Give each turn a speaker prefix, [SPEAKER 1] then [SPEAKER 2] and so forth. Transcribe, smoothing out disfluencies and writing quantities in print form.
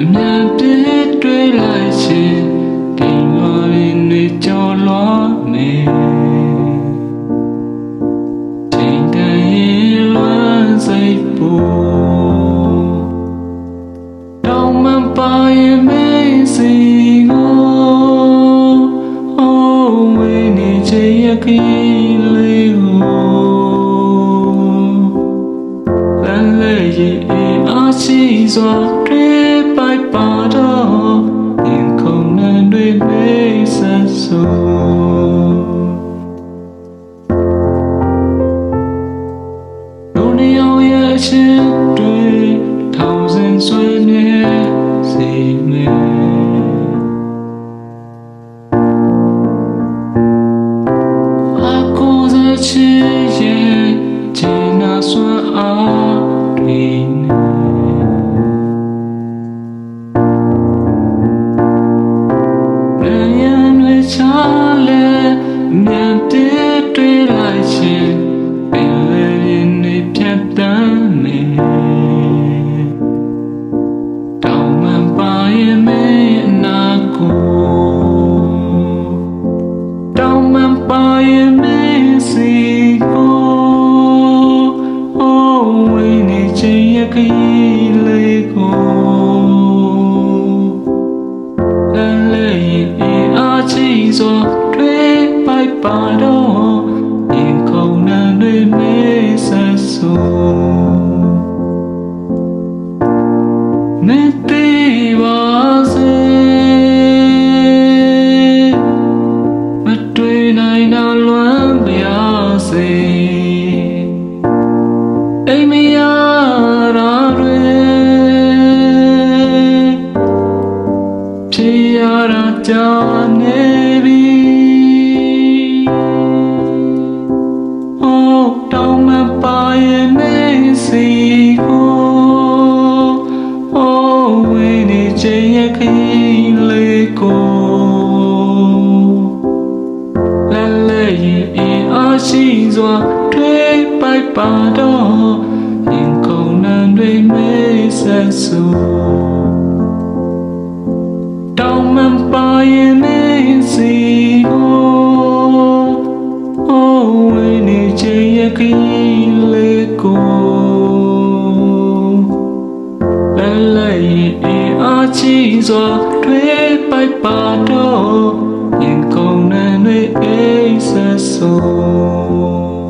[SPEAKER 1] မြန်ပြေးတွေ့လိုက်ချင်းဒီလွာရင်းတွေကြော်လွားမယ်ချိန်တန်ရင်လွမ်းစိတ်ပူတောင်းမှပါရင်မေးစီကိုအိုးဝေးနေချင်ရခီးလေးကိုလမ်းလေးရင်အားရှိစွာတွေ့ပိုက်ပါတော့ရင်ခုန်နှံတွေမေးဆက်ဆိုလူနေအောင်ရဲ့အချင်းတွေထောင်စင်ဆွေးနေစီမယ်အကိုစချီရဲ့ချင်နာစွမ်းအားတွေချာလေမြန်တေးတွေ့လိုက်ချင်းပင်လေရင်နေဖြတ်တမ်းနေတောင်းမှန်ပါရင်မေးအနာကိုတောင်းမှန်ပါရင်မေးစီကိုအိုးဝေးနေချင်ရခီးလေးကိုချီစွာတွေ့ပိုက်ပါတော့ရင်ခုန်နှံတွေမေးဆက်ဆိုမသေးပါစေမတွေ့နိုင်တော့လွမ်းပြစေအိမ်မရတာတွေဖြစ်ရတာကြာနေစီကိုအိုးဝေးနေချင်ရခီးလေးကိုလဲလဲရင်အားရှိစွာတွေ့ပိုက်ပါတော့ရင်ခုန်နှံတွေမေးဆက်ဆိုတောင်းမှန်ပါရင်မေးစီကိုအိုးဝေးနေချင်ရခီးလေးကိုအားချီစွာတွေ့ပိုက်ပါတော့ရင်ခုန်နှံတွေအိပ်ဆက်ဆို